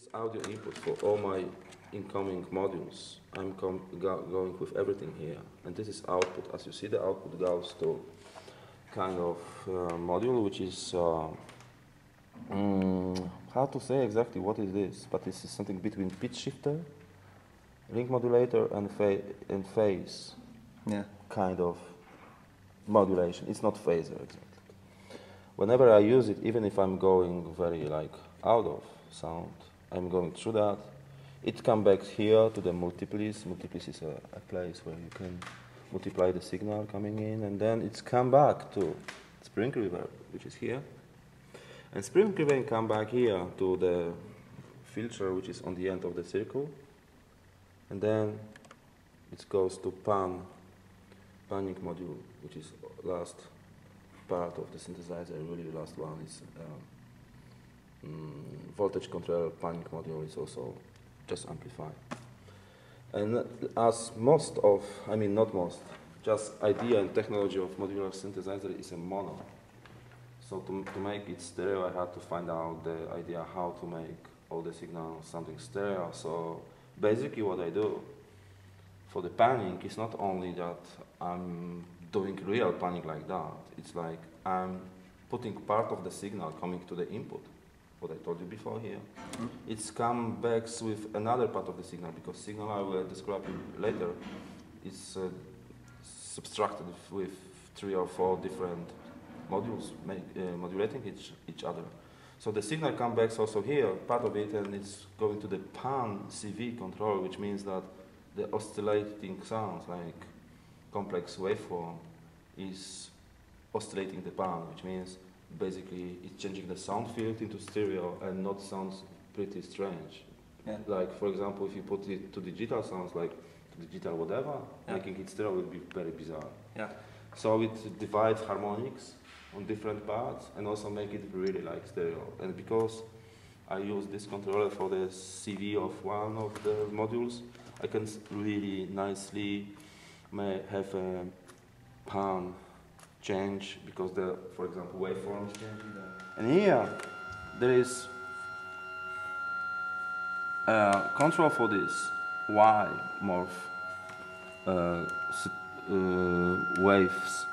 is audio input for all my incoming modules. I'm going with everything here, and this is output. As you see, the output goes to kind of module, which is how to say exactly what is this, but this is something between pitch shifter, ring modulator, and phase. Yeah. Kind of modulation. It's not phaser exactly. Whenever I use it, even if I'm going very like out of sound, I'm going through that. It comes back here to the multiplice. Multiplice is a place where you can multiply the signal coming in, and then it's come back to spring reverb, which is here. And spring reverb come back here to the filter, which is on the end of the circle. And then it goes to panning module, which is last part of the synthesizer. Really, the last one is voltage control panning module is also just amplified. And as most of, I mean not most, just idea and technology of modular synthesizer is a mono. So to make it stereo, I had to find out the idea how to make all the signals something stereo. So basically what I do for the panning is not only that I'm doing real panning like that, it's like I'm putting part of the signal coming to the input, what I told you before here. It's come back with another part of the signal, because signal I will describe later is subtracted with 3 or 4 different modules modulating each other. So the signal comes back also here, part of it, and it's going to the pan CV control, which means that the oscillating sounds like complex waveform is oscillating the pan, which means basically it's changing the sound field into stereo and not sounds pretty strange. Yeah. Like for example, if you put it to digital sounds like to digital whatever, making it stereo would be very bizarre. Yeah. So it divides harmonics on different parts and also make it really like stereo. And because I use this controller for the CV of one of the modules, I can really nicely have a pan change because the, for example, waveform is changing. And here there is a control for this Y morph waves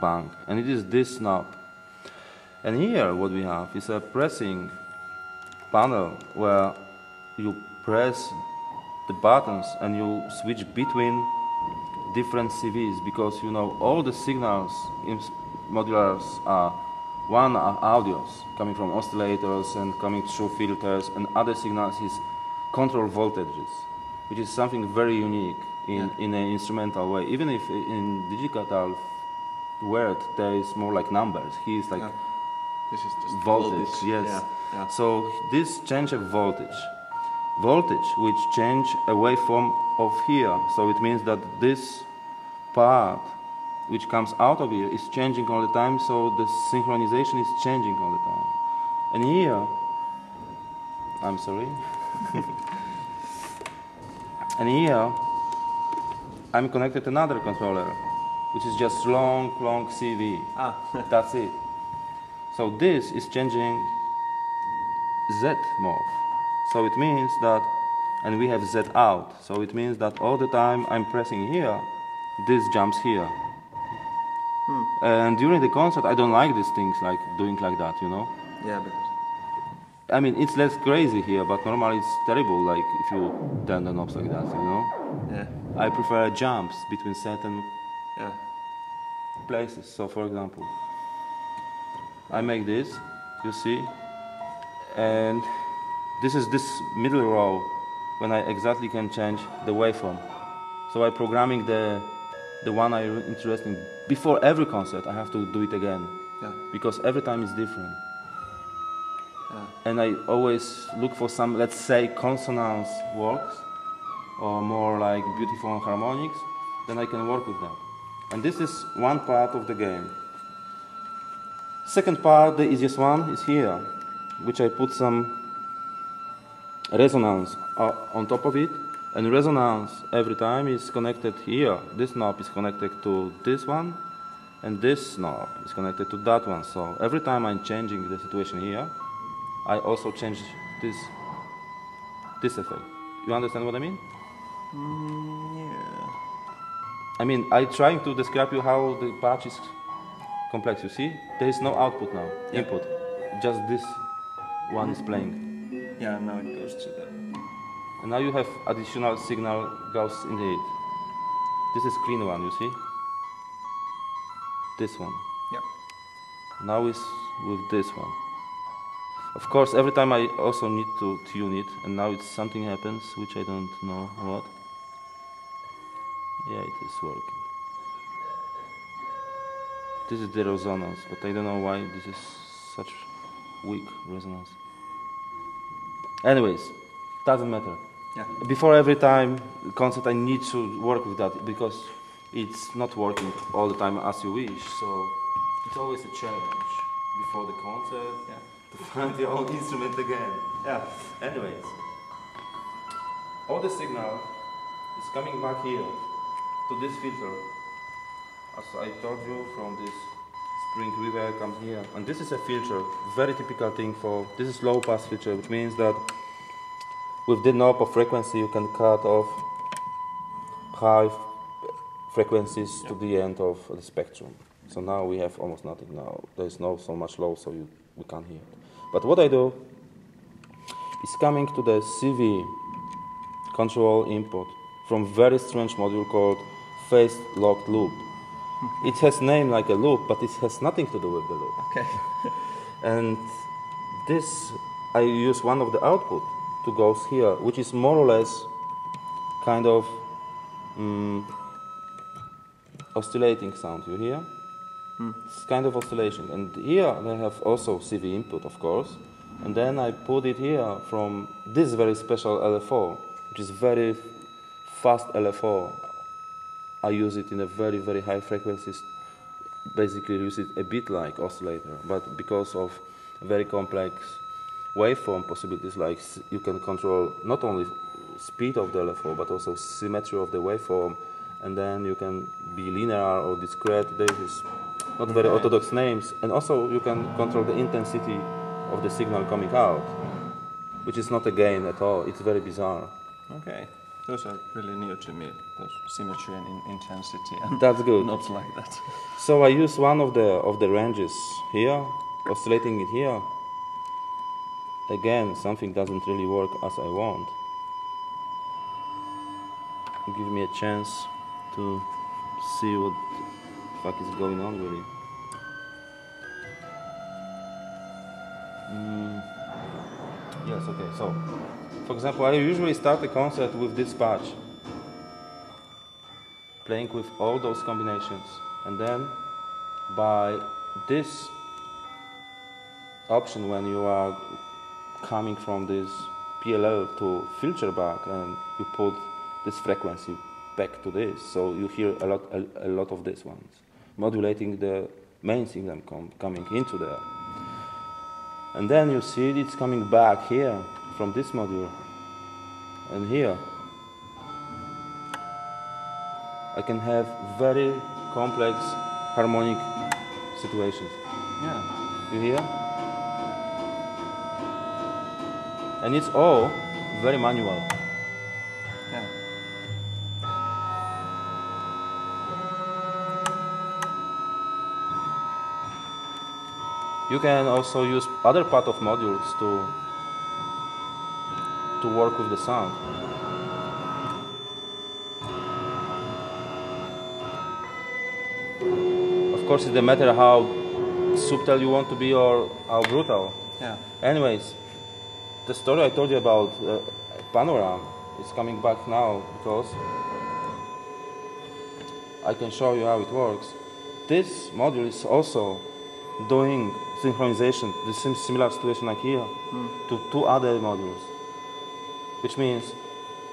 bank, and it is this knob. And here what we have is a pressing panel where you press the buttons and you switch between different CVs, because you know all the signals in modulars are audios coming from oscillators and coming through filters, and other signals is control voltages, which is something very unique in an instrumental way. Even if in digital word there is more like numbers, here is like this is just voltage. Yes. Yeah. Yeah. So this change of voltage, which change a waveform of here. So it means that this part which comes out of here is changing all the time, so the synchronization is changing all the time. And here, I'm sorry, and here I'm connected to another controller, which is just long CV. That's it. So this is changing Z morph. So it means that, and we have Z out, so it means that all the time I'm pressing here, this jumps here. And during the concert, I don't like these things, like doing like that, you know? Yeah, but I mean, it's less crazy here, but normally it's terrible, like if you turn the knobs like that, you know? yeah. I prefer jumps between certain Yeah. places. So for example, I make this, you see, and this is this middle row when I exactly can change the waveform. So I'm programming the one I'm interested in. Before every concert, I have to do it again, because every time is different. And I always look for some, let's say, consonance works, or more like beautiful harmonics, then I can work with them. And this is one part of the game. Second part, the easiest one, is here, which I put some resonance on top of it. And resonance every time is connected here. This knob is connected to this one, and this knob is connected to that one. So every time I'm changing the situation here, I also change this This effect. You understand what I mean? Yeah. I mean, I'm trying to describe you how the patch is complex. You see, there is no output now, input. Just this one is playing. Yeah, now it goes to the... And now you have additional signal goes in it. This is clean one, you see? This one. Yeah. Now is with this one. Of course, every time I also need to tune it, and now it's something happens, which I don't know what. Yeah, it is working. This is the resonance, but I don't know why this is such weak resonance. Anyways, doesn't matter. Yeah. Before every time concert, I need to work with that because it's not working all the time as you wish. So it's always a challenge before the concert to find your own instrument again. Yeah. Anyways, all the signal is coming back here to this filter. As I told you, from this spring river comes here, and this is a filter. Very typical thing for this is low pass filter, which means that with the knob of frequency, you can cut off high frequencies to the end of the spectrum. So now we have almost nothing now. There is no so much low, so we can't hear it. But what I do is coming to the CV control input from very strange module called phase locked loop. It has name like a loop, but it has nothing to do with the loop. Okay. And this, I use one of the output to go here, which is more or less kind of oscillating sound. You hear? It's kind of oscillation. And here they have also CV input, of course. And then I put it here from this very special LFO, which is very fast LFO. I use it in a very, very high frequencies. Basically use it a bit like oscillator, but because of very complex waveform possibilities, like you can control not only speed of the LFO, but also symmetry of the waveform, and then you can be linear or discrete. There is not very orthodox names, and also you can control the intensity of the signal coming out, which is not a gain at all. It's very bizarre. Okay. Those are really new to me, those symmetry and intensity and that's good. knobs like that. So I use one of the ranges here, oscillating it here. Again, something doesn't really work as I want. Give me a chance to see what the fuck is going on really. Yes, okay, so for example, I usually start the concert with this patch, playing with all those combinations, and then by this option, when you are coming from this PLL to filter back, and you put this frequency back to this, so you hear a lot of these ones, modulating the main signal coming into there. And then you see it's coming back here from this module, and here I can have very complex harmonic situations. Yeah. You hear? And it's all very manual. Yeah. You can also use other part of modules to work with the sound. Of course, it doesn't matter how subtle you want to be or how brutal. Yeah. Anyways, the story I told you about Panorama is coming back now because I can show you how it works. This module is also doing synchronization, the same similar situation like here, to two other modules, which means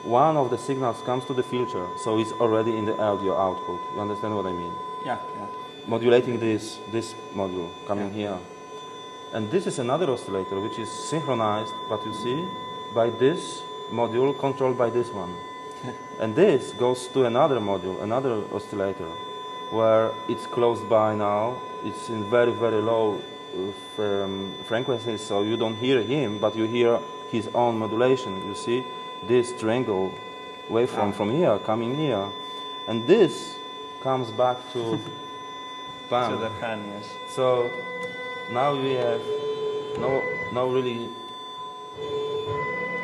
one of the signals comes to the filter, so it's already in the audio output. You understand what I mean? Yeah, yeah. Modulating this module coming here. And this is another oscillator which is synchronized, but you see, by this module controlled by this one. And this goes to another module, another oscillator, where it's close by now. It's in very, very low frequencies, so you don't hear him, but you hear his own modulation. You see this triangle waveform from here coming here, and this comes back to pan. To the pan, yes. So now we have no really,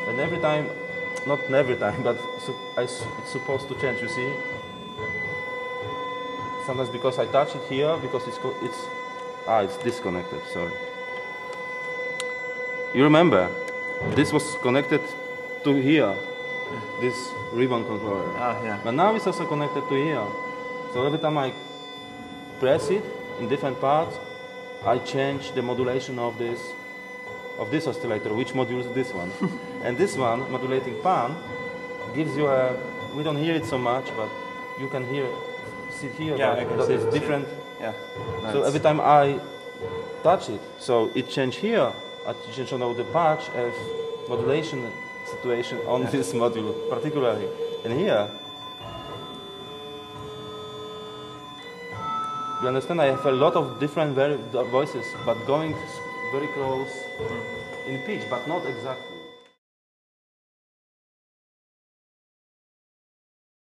and every time, not every time, but it's supposed to change. You see, sometimes because I touch it here, because it's disconnected. Sorry. You remember, this was connected to here, this ribbon controller. Yeah. But now it's also connected to here. So every time I press it in different parts, I change the modulation of this oscillator, which modules this one. And this one, modulating pan, gives you a, we don't hear it so much, but you can see here that it's different. Yeah. So every time I touch it, so it change here, I change on the patch of modulation situation on this module, particularly. And here, you understand, I have a lot of different voices, but going very close in pitch, but not exactly.